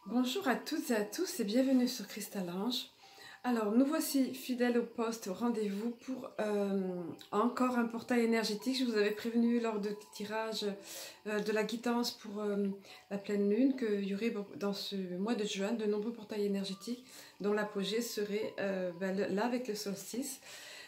Bonjour à toutes et à tous et bienvenue sur Cristal Ange. Alors nous voici fidèles au poste, au rendez-vous pour encore un portail énergétique. Je vous avais prévenu lors du tirage de la guidance pour la pleine lune qu'il y aurait dans ce mois de juin de nombreux portails énergétiques dont l'apogée serait là avec le solstice.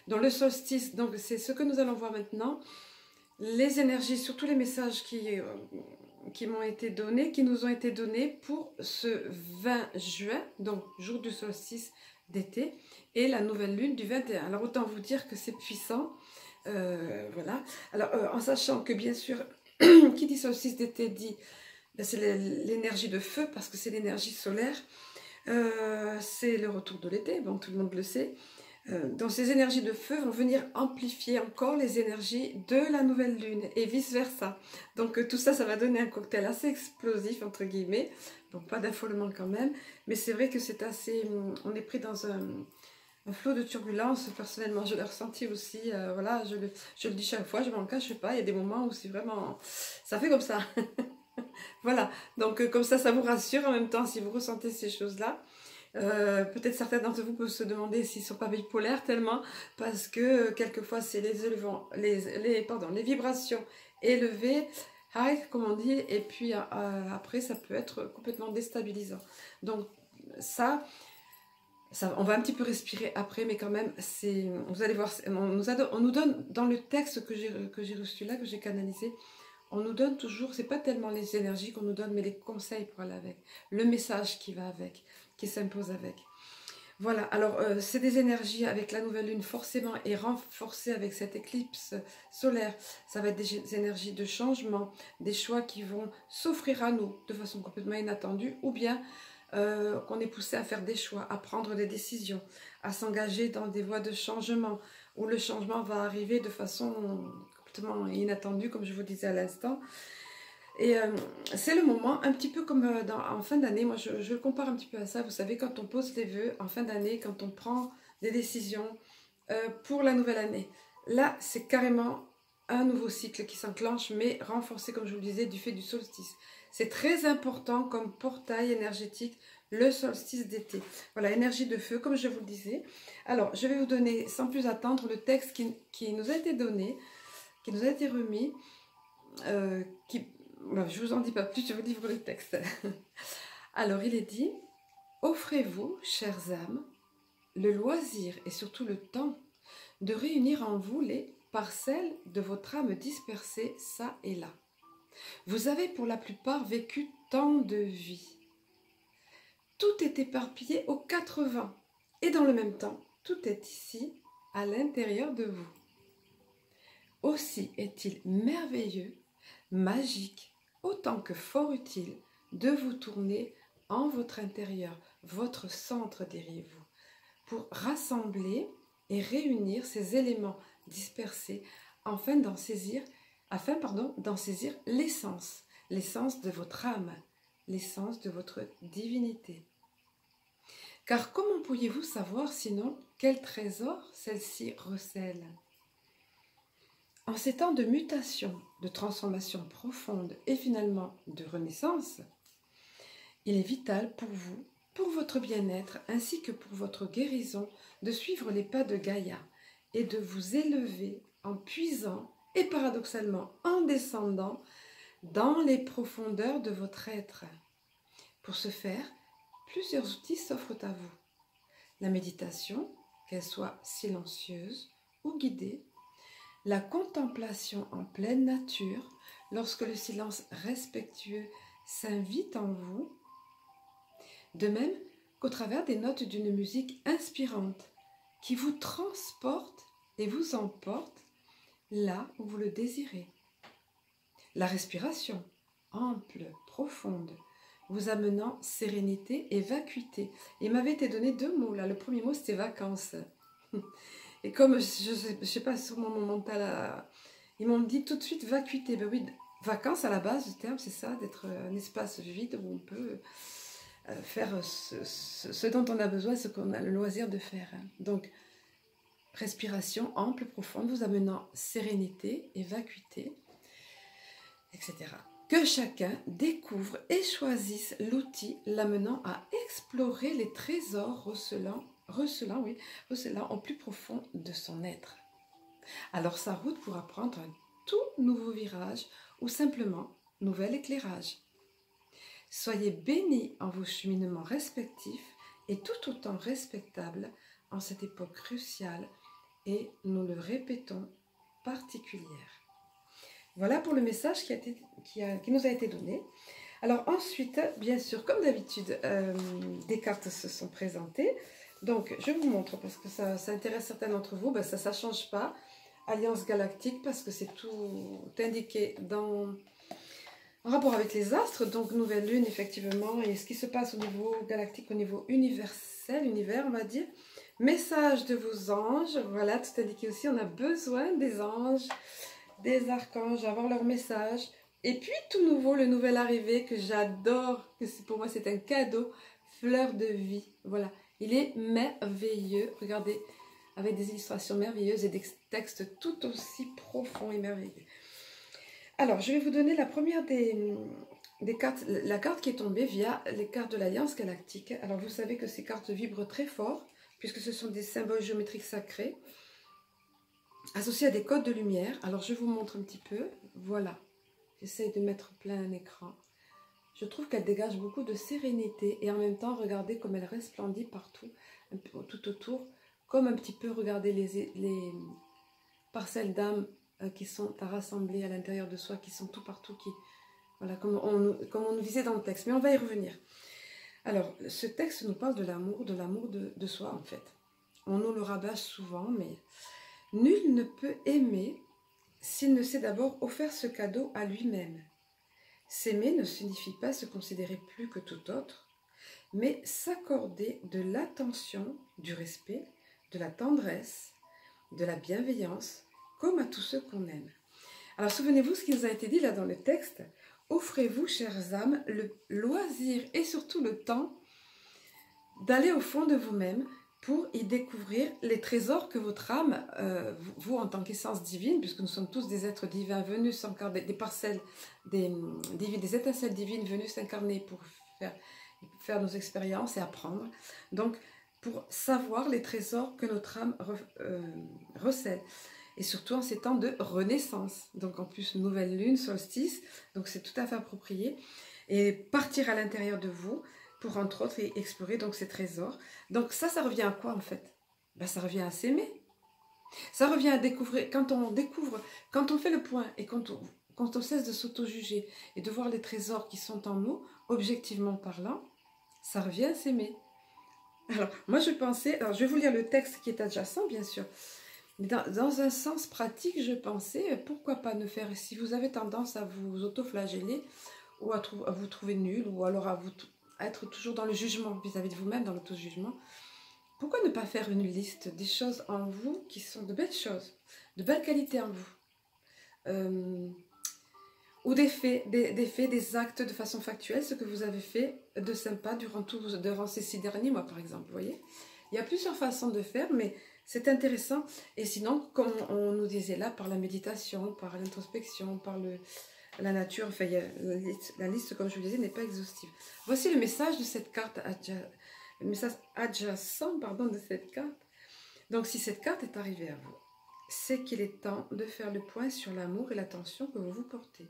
Dans le solstice, donc c'est ce que nous allons voir maintenant. Les énergies, surtout les messages qui m'ont été donnés, qui nous ont été donnés pour ce 20 juin, donc jour du solstice d'été, et la nouvelle lune du 21. Alors autant vous dire que c'est puissant, voilà. Alors en sachant que bien sûr, qui dit solstice d'été dit, ben, c'est l'énergie de feu, parce que c'est l'énergie solaire, c'est le retour de l'été, bon tout le monde le sait. Donc ces énergies de feu vont venir amplifier encore les énergies de la nouvelle lune et vice versa. Donc tout ça, ça va donner un cocktail assez explosif entre guillemets. Bon, pas d'affolement quand même, mais c'est vrai que c'est assez... On est pris dans un flot de turbulence. Personnellement, je l'ai ressenti aussi. Voilà, je le dis chaque fois, je m'en cache pas. Il y a des moments où c'est vraiment... Ça fait comme ça. Voilà, donc comme ça vous rassure en même temps si vous ressentez ces choses-là. Peut-être certains d'entre vous peuvent se demander s'ils ne sont pas bipolaires tellement, parce que quelquefois c'est les vibrations élevées, high comme on dit, et puis après ça peut être complètement déstabilisant. Donc ça on va un petit peu respirer après, mais quand même, vous allez voir, on nous donne dans le texte que j'ai reçu là, que j'ai canalisé, on nous donne toujours, c'est pas tellement les énergies qu'on nous donne, mais les conseils pour aller avec, le message qui va avec, qui s'impose avec. Voilà, alors c'est des énergies avec la nouvelle lune forcément et renforcées avec cette éclipse solaire. Ça va être des énergies de changement, des choix qui vont s'offrir à nous de façon complètement inattendue, ou bien qu'on est poussé à faire des choix, à prendre des décisions, à s'engager dans des voies de changement, où le changement va arriver de façon complètement inattendue, comme je vous disais à l'instant. Et c'est le moment, un petit peu comme en fin d'année, moi je le compare un petit peu à ça, vous savez, quand on pose des vœux en fin d'année, quand on prend des décisions pour la nouvelle année. Là, c'est carrément un nouveau cycle qui s'enclenche, mais renforcé, comme je vous le disais, du fait du solstice. C'est très important comme portail énergétique, le solstice d'été. Voilà, énergie de feu, comme je vous le disais. Alors, je vais vous donner, sans plus attendre, le texte qui nous a été donné, qui nous a été remis, bon, je ne vous en dis pas plus, je vous livre le texte. Alors, il est dit, offrez-vous, chères âmes, le loisir et surtout le temps de réunir en vous les parcelles de votre âme dispersées ça et là. Vous avez pour la plupart vécu tant de vies. Tout est éparpillé aux 4 vents et dans le même temps, tout est ici, à l'intérieur de vous. Aussi est-il merveilleux, magique, autant que fort utile de vous tourner en votre intérieur, votre centre, diriez-vous, pour rassembler et réunir ces éléments dispersés afin d'en saisir l'essence, l'essence de votre âme, l'essence de votre divinité. Car comment pourriez-vous savoir sinon quel trésor celle-ci recèle ? En ces temps de mutation, de transformation profonde et finalement de renaissance, il est vital pour vous, pour votre bien-être ainsi que pour votre guérison, de suivre les pas de Gaïa et de vous élever en puisant et paradoxalement en descendant dans les profondeurs de votre être. Pour ce faire, plusieurs outils s'offrent à vous. La méditation, qu'elle soit silencieuse ou guidée, la contemplation en pleine nature, lorsque le silence respectueux s'invite en vous, de même qu'au travers des notes d'une musique inspirante qui vous transporte et vous emporte là où vous le désirez. La respiration, ample, profonde, vous amenant sérénité et vacuité. Il m'avait été donné 2 mots là. Le premier mot c'était vacances. Et comme je sais pas, sur mon mental, ils m'ont dit tout de suite vacuité. Ben oui, vacances à la base du terme, c'est ça, d'être un espace vide où on peut faire ce dont on a besoin, ce qu'on a le loisir de faire. Donc, respiration ample, profonde, vous amenant sérénité et vacuité, etc. Que chacun découvre et choisisse l'outil l'amenant à explorer les trésors recelant au plus profond de son être. Alors sa route pourra prendre un tout nouveau virage ou simplement nouvel éclairage. Soyez bénis en vos cheminements respectifs et tout autant respectables en cette époque cruciale et, nous le répétons, particulière. Voilà pour le message qui nous a été donné. Alors ensuite, bien sûr, comme d'habitude, des cartes se sont présentées. Donc, je vous montre parce que ça intéresse certains d'entre vous. Ben, ça ne change pas. Alliance galactique parce que c'est tout indiqué en rapport avec les astres. Donc, nouvelle lune, effectivement. Et ce qui se passe au niveau galactique, au niveau universel, univers, on va dire. Message de vos anges. Voilà, tout indiqué aussi. On a besoin des anges, des archanges, avoir leur message. Et puis tout nouveau, le nouvel arrivé que j'adore, pour moi c'est un cadeau, fleur de vie. Voilà, il est merveilleux. Regardez, avec des illustrations merveilleuses et des textes tout aussi profonds et merveilleux. Alors, je vais vous donner la première des cartes, la carte qui est tombée via les cartes de l'Alliance Galactique. Alors, vous savez que ces cartes vibrent très fort, puisque ce sont des symboles géométriques sacrés, associés à des codes de lumière. Alors, je vous montre un petit peu. Voilà. J'essaye de mettre plein écran. Je trouve qu'elle dégage beaucoup de sérénité et en même temps, regardez comme elle resplendit partout, tout autour, comme un petit peu, regardez les parcelles d'âme qui sont à rassembler à l'intérieur de soi, qui sont tout partout, voilà, comme on nous disait dans le texte. Mais on va y revenir. Alors, ce texte nous parle de l'amour de soi en fait. On nous le rabâche souvent, mais nul ne peut aimer s'il ne s'est d'abord offert ce cadeau à lui-même. S'aimer ne signifie pas se considérer plus que tout autre, mais s'accorder de l'attention, du respect, de la tendresse, de la bienveillance, comme à tous ceux qu'on aime. Alors souvenez-vous ce qui nous a été dit là dans le texte. Offrez-vous, chères âmes, le loisir et surtout le temps d'aller au fond de vous-même pour y découvrir les trésors que votre âme, vous en tant qu'essence divine, puisque nous sommes tous des êtres divins venus s'incarner, des parcelles, des étincelles divines venues s'incarner pour faire nos expériences et apprendre. Donc, pour savoir les trésors que notre âme recèle. Et surtout en ces temps de renaissance. Donc en plus, nouvelle lune, solstice, donc c'est tout à fait approprié. Et partir à l'intérieur de vous, pour entre autres explorer donc ces trésors. Donc ça revient à quoi en fait? Ben, ça revient à s'aimer. Ça revient à découvrir, quand on fait le point et quand on cesse de s'auto-juger et de voir les trésors qui sont en nous, objectivement parlant, ça revient à s'aimer. Alors, moi je pensais, alors je vais vous lire le texte qui est adjacent bien sûr, mais dans un sens pratique, je pensais, pourquoi pas ne faire, si vous avez tendance à vous auto-flageller ou à vous trouver nul ou alors à être toujours dans le jugement vis-à-vis de vous-même, dans l'auto-jugement, pourquoi ne pas faire une liste des choses en vous qui sont de belles choses, de belles qualités en vous, ou des actes de façon factuelle, ce que vous avez fait de sympa durant ces 6 derniers mois par exemple, vous voyez. Il y a plusieurs façons de faire, mais c'est intéressant. Et sinon, comme on nous disait là, par la méditation, par l'introspection, par la nature, enfin, la liste, comme je vous disais, n'est pas exhaustive. Voici le message de cette carte, le message adjacent, de cette carte. Donc, si cette carte est arrivée à vous, c'est qu'il est temps de faire le point sur l'amour et l'attention que vous vous portez.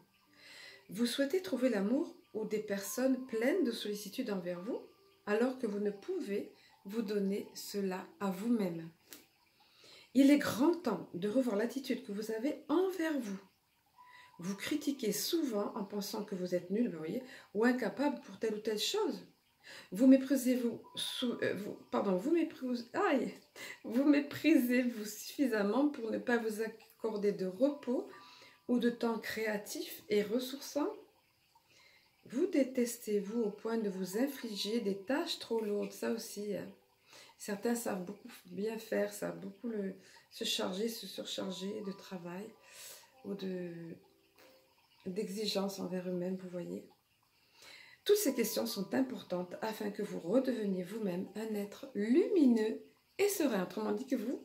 Vous souhaitez trouver l'amour ou des personnes pleines de sollicitude envers vous, alors que vous ne pouvez vous donner cela à vous-même. Il est grand temps de revoir l'attitude que vous avez envers vous. Vous critiquez souvent en pensant que vous êtes nul, vous voyez, ou incapable pour telle ou telle chose. Vous méprisez-vous suffisamment pour ne pas vous accorder de repos ou de temps créatif et ressourçant. Vous détestez-vous au point de vous infliger des tâches trop lourdes, ça aussi. Certains savent beaucoup bien faire, savent beaucoup se surcharger de travail ou d'exigences envers eux-mêmes, vous voyez. Toutes ces questions sont importantes afin que vous redeveniez vous-même un être lumineux et serein. Autrement dit, que vous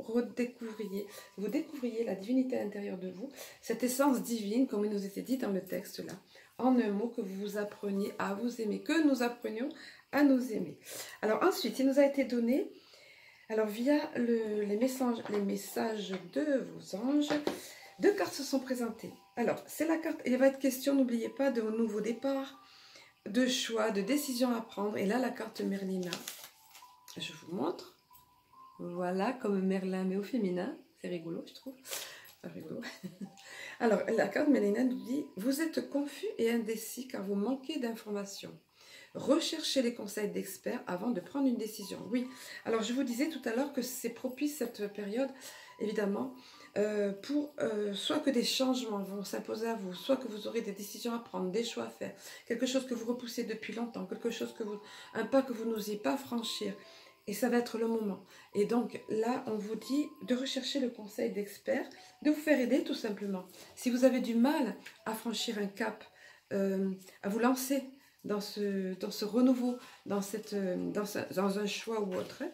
découvriez la divinité intérieure de vous, cette essence divine, comme il nous était dit dans le texte là. En un mot, que vous appreniez à vous aimer, que nous apprenions à nous aimer. Alors ensuite, il nous a été donné, alors via les messages de vos anges, 2 cartes se sont présentées. Alors, c'est la carte, il va être question, n'oubliez pas, de nouveau départ, de choix, de décision à prendre. Et là, la carte Merlina, je vous montre. Voilà, comme Merlin, mais au féminin. C'est rigolo, je trouve. Pas rigolo. Alors, la carte Merlina nous dit, vous êtes confus et indécis car vous manquez d'informations. Recherchez les conseils d'experts avant de prendre une décision. Oui, alors je vous disais tout à l'heure que c'est propice cette période, évidemment, pour soit que des changements vont s'imposer à vous, soit que vous aurez des décisions à prendre, des choix à faire, quelque chose que vous repoussez depuis longtemps, quelque chose un pas que vous n'osiez pas franchir. Et ça va être le moment. Et donc là, on vous dit de rechercher le conseil d'experts, de vous faire aider tout simplement. Si vous avez du mal à franchir un cap, à vous lancer dans ce renouveau, dans un choix ou autre.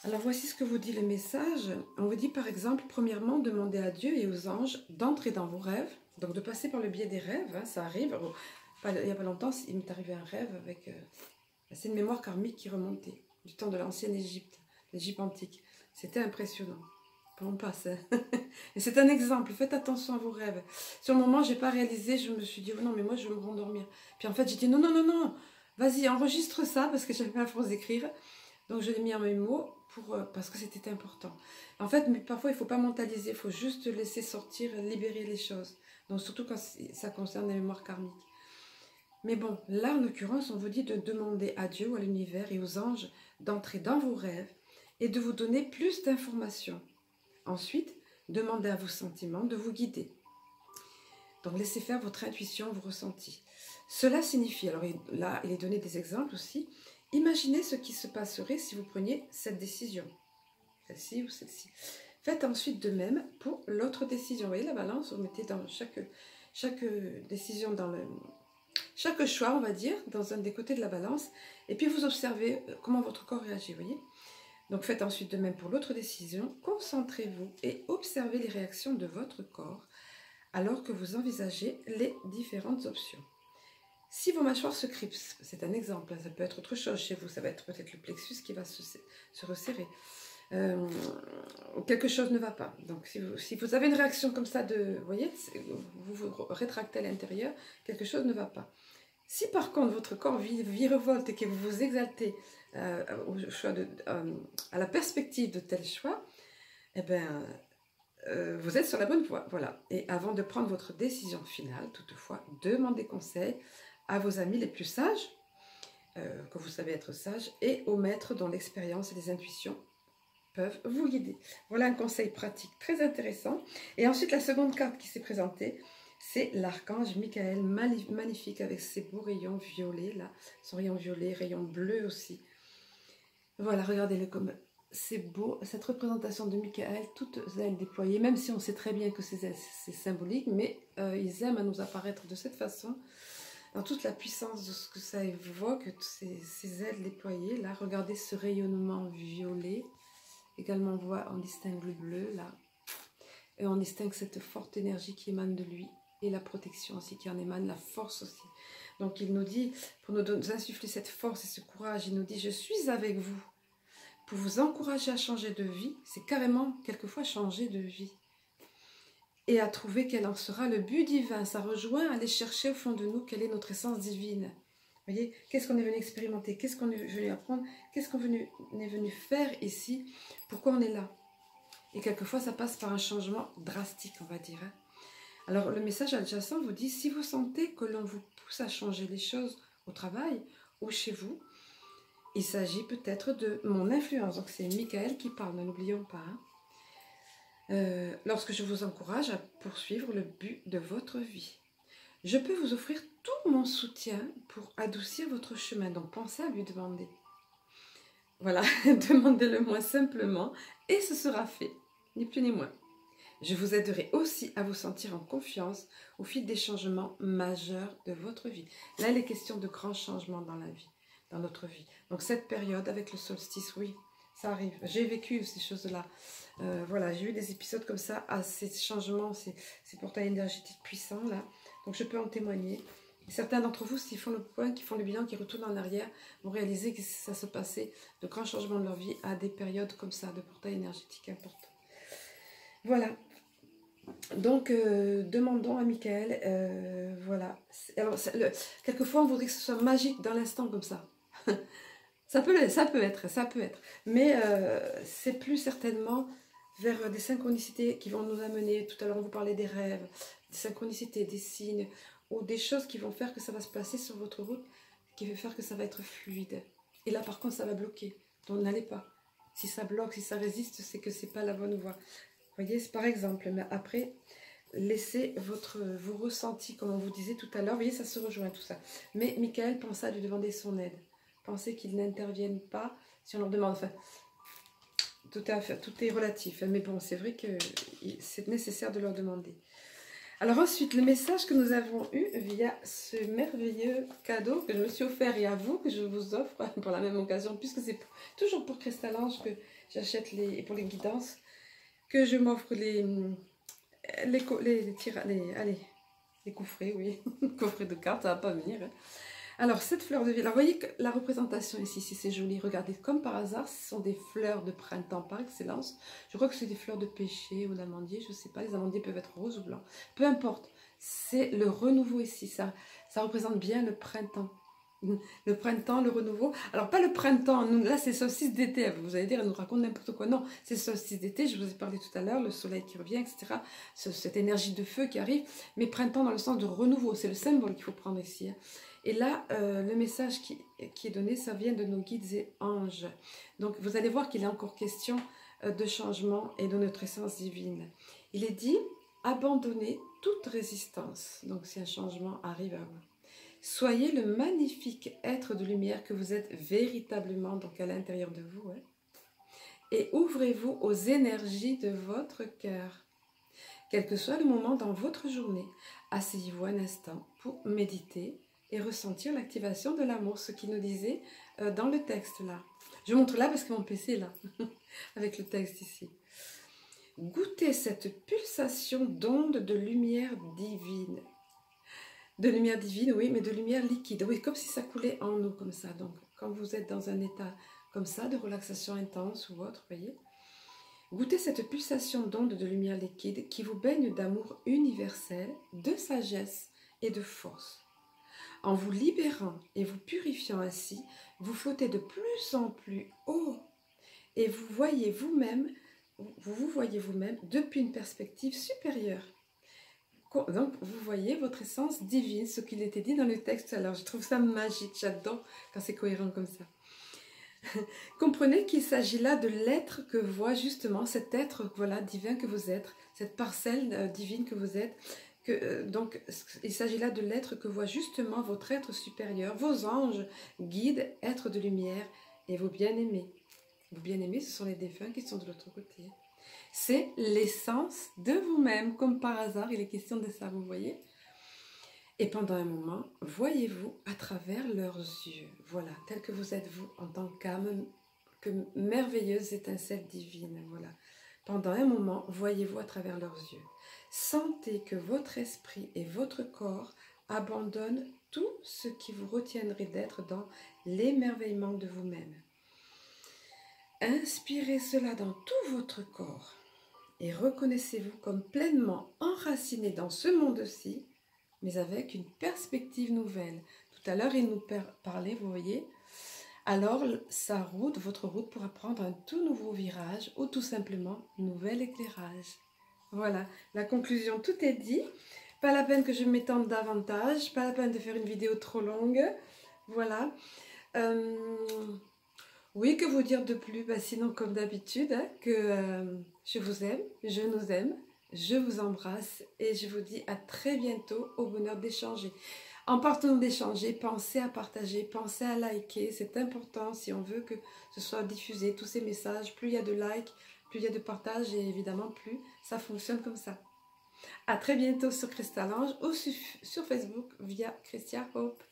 Alors voici ce que vous dit le message. On vous dit par exemple, premièrement, demandez à Dieu et aux anges d'entrer dans vos rêves, donc de passer par le biais des rêves, hein, ça arrive. Il n'y a pas longtemps, il m'est arrivé un rêve avec... c'est une mémoire karmique qui remontait du temps de l'ancienne Égypte, l'Égypte antique. C'était impressionnant. On passe. Et c'est un exemple, faites attention à vos rêves. Sur le moment, je n'ai pas réalisé, je me suis dit, oh non, mais moi, je vais me rendormir. Puis en fait, j'ai dit, non, non, non, non, vas-y, enregistre ça, parce que je n'avais pas la force d'écrire. Donc, je l'ai mis en mes mots, parce que c'était important. En fait, mais parfois, il ne faut pas mentaliser, il faut juste laisser sortir, libérer les choses. Donc, surtout quand ça concerne les mémoires karmiques. Mais bon, là, en l'occurrence, on vous dit de demander à Dieu ou à l'univers et aux anges d'entrer dans vos rêves et de vous donner plus d'informations. Ensuite, demandez à vos sentiments de vous guider. Donc, laissez faire votre intuition, vos ressentis. Cela signifie, alors là, il est donné des exemples aussi, imaginez ce qui se passerait si vous preniez cette décision. Celle-ci ou celle-ci. Faites ensuite de même pour l'autre décision. Vous voyez la balance, vous mettez dans chaque décision, chaque choix, on va dire, dans un des côtés de la balance, et puis vous observez comment votre corps réagit, vous voyez. Donc faites ensuite de même pour l'autre décision, concentrez-vous et observez les réactions de votre corps alors que vous envisagez les différentes options. Si vos mâchoires se crispent, c'est un exemple, ça peut être autre chose chez vous, ça va être peut-être le plexus qui va se resserrer. Quelque chose ne va pas. Donc si vous avez une réaction comme ça, vous voyez, vous vous rétractez à l'intérieur, quelque chose ne va pas. Si par contre votre corps virevolte et que vous vous exaltez à la perspective de tel choix, eh bien, vous êtes sur la bonne voie. Voilà. Et avant de prendre votre décision finale, toutefois, demandez conseil à vos amis les plus sages, que vous savez être sages, et aux maîtres dont l'expérience et les intuitions peuvent vous guider. Voilà un conseil pratique très intéressant. Et ensuite, la seconde carte qui s'est présentée, c'est l'archange Michael, magnifique avec ses beaux rayons violets, là, son rayon violet, rayon bleu aussi. Voilà, regardez-le comme c'est beau, cette représentation de Michael, toutes ailes déployées, même si on sait très bien que c'est symbolique, mais ils aiment à nous apparaître de cette façon, dans toute la puissance de ce que ça évoque, ces ailes déployées, là, regardez ce rayonnement violet, également on distingue le bleu, là, et on distingue cette forte énergie qui émane de lui, et la protection aussi qui en émane, la force aussi. Donc il nous dit, pour nous insuffler cette force et ce courage, il nous dit, je suis avec vous, pour vous encourager à changer de vie, c'est carrément quelquefois changer de vie, et à trouver quel en sera le but divin. Ça rejoint aller chercher au fond de nous quelle est notre essence divine. Vous voyez, qu'est-ce qu'on est venu expérimenter, qu'est-ce qu'on est venu apprendre, qu'est-ce qu'on est venu faire ici, pourquoi on est là. Et quelquefois, ça passe par un changement drastique, on va dire. Hein. Alors, le message adjacent vous dit, si vous sentez que l'on vous pousse à changer les choses au travail ou chez vous, il s'agit peut-être de mon influence. Donc, c'est Michael qui parle, ne l'oublions pas. Hein. Lorsque je vous encourage à poursuivre le but de votre vie. Je peux vous offrir tout mon soutien pour adoucir votre chemin. Donc, pensez à lui demander. Voilà, demandez-le moi simplement et ce sera fait, ni plus ni moins. Je vous aiderai aussi à vous sentir en confiance au fil des changements majeurs de votre vie. Là, il est question de grands changements dans la vie, dans notre vie. Donc, cette période avec le solstice, oui, ça arrive. J'ai vécu ces choses-là. Voilà, j'ai eu des épisodes comme ça, ces changements, ces portails énergétiques puissants, là. Donc je peux en témoigner. Et certains d'entre vous, s'ils font le point, qui font le bilan, qui retournent en arrière, vont réaliser que ça se passait de grands changements de leur vie à des périodes comme ça, de portail énergétique important. Voilà. Donc, demandons à Michael, voilà. Alors, quelquefois, on voudrait que ce soit magique dans l'instant comme ça. ça peut être. Mais c'est plus certainement vers des synchronicités qui vont nous amener. Tout à l'heure, on vous parlait des rêves, des synchronicités, des signes, ou des choses qui vont faire que ça va se passer sur votre route, qui va faire que ça va être fluide. Et là, par contre, ça va bloquer. Donc, n'allez pas. Si ça bloque, si ça résiste, c'est que c'est pas la bonne voie. Vous voyez, c'est par exemple, mais après, laissez vos ressentis, comme on vous disait tout à l'heure. Vous voyez, ça se rejoint tout ça. Mais Michael pense à lui demander son aide. Pensez qu'ils n'interviennent pas si on leur demande. Enfin, tout est relatif. Mais bon, c'est vrai que c'est nécessaire de leur demander. Alors ensuite, le message que nous avons eu via ce merveilleux cadeau que je me suis offert et à vous, que je vous offre pour la même occasion, puisque c'est toujours pour Cristal Ange que j'achète et pour les guidances, que je m'offre les coffrets, oui, coffrets de cartes, ça va pas venir. Hein. Alors, cette fleur de vie, alors vous voyez que la représentation ici, si c'est joli, regardez, comme par hasard, ce sont des fleurs de printemps par excellence. Je crois que c'est des fleurs de pêcher ou d'amandier, je ne sais pas, les amandiers peuvent être roses ou blancs. Peu importe, c'est le renouveau ici, ça représente bien le printemps. Le printemps, le renouveau. Alors, pas le printemps, nous, là c'est solstice d'été. Vous allez dire, elle nous raconte n'importe quoi. Non, c'est solstice d'été, je vous ai parlé tout à l'heure, le soleil qui revient, etc. Cette énergie de feu qui arrive. Mais printemps dans le sens de renouveau, c'est le symbole qu'il faut prendre ici. Hein. Et là, le message qui est donné, ça vient de nos guides et anges. Donc, vous allez voir qu'il est encore question de changement et de notre essence divine. Il est dit, abandonnez toute résistance. Donc, si un changement arrive à vous. Soyez le magnifique être de lumière que vous êtes véritablement, donc à l'intérieur de vous. Hein, et ouvrez-vous aux énergies de votre cœur. Quel que soit le moment dans votre journée, asseyez-vous un instant pour méditer et ressentir l'activation de l'amour, ce qu'il nous disait dans le texte là. Je montre là parce que mon PC est là, avec le texte ici. Goûtez cette pulsation d'onde de lumière divine. De lumière divine, oui, mais de lumière liquide. Oui, comme si ça coulait en nous, comme ça. Donc, quand vous êtes dans un état comme ça, de relaxation intense ou autre, voyez, goûtez cette pulsation d'onde de lumière liquide qui vous baigne d'amour universel, de sagesse et de force. En vous libérant et vous purifiant ainsi, vous flottez de plus en plus haut et vous vous voyez vous-même depuis une perspective supérieure. Donc, vous voyez votre essence divine, ce qu'il était dit dans le texte. Alors, je trouve ça magique, j'adore quand c'est cohérent comme ça. Comprenez qu'il s'agit là de l'être que voit justement cet être voilà, divin que vous êtes, cette parcelle divine que vous êtes. Donc, il s'agit là de l'être que voit justement votre être supérieur, vos anges, guides, êtres de lumière et vos bien-aimés. Vos bien-aimés, ce sont les défunts qui sont de l'autre côté. C'est l'essence de vous-même, comme par hasard, il est question de ça, vous voyez. Et pendant un moment, voyez-vous à travers leurs yeux, voilà, tel que vous êtes vous, en tant qu'âme, que merveilleuse étincelle divine, voilà. Pendant un moment, voyez-vous à travers leurs yeux. Sentez que votre esprit et votre corps abandonnent tout ce qui vous retiendrait d'être dans l'émerveillement de vous-même. Inspirez cela dans tout votre corps et reconnaissez-vous comme pleinement enraciné dans ce monde-ci, mais avec une perspective nouvelle. Tout à l'heure, il nous parlait, vous voyez, alors votre route pourra prendre un tout nouveau virage ou tout simplement nouvel éclairage. Voilà, la conclusion, tout est dit. Pas la peine que je m'étende davantage, pas la peine de faire une vidéo trop longue. Voilà. Oui, que vous dire de plus? Sinon, comme d'habitude, hein, que je vous aime, je nous aime, je vous embrasse et je vous dis à très bientôt au bonheur d'échanger. En partant d'échanger, pensez à partager, pensez à liker, c'est important si on veut que ce soit diffusé, tous ces messages. Plus il y a de likes, plus il y a de partage et évidemment plus ça fonctionne comme ça. À très bientôt sur Cristal Ange ou sur Facebook via Christia Hope.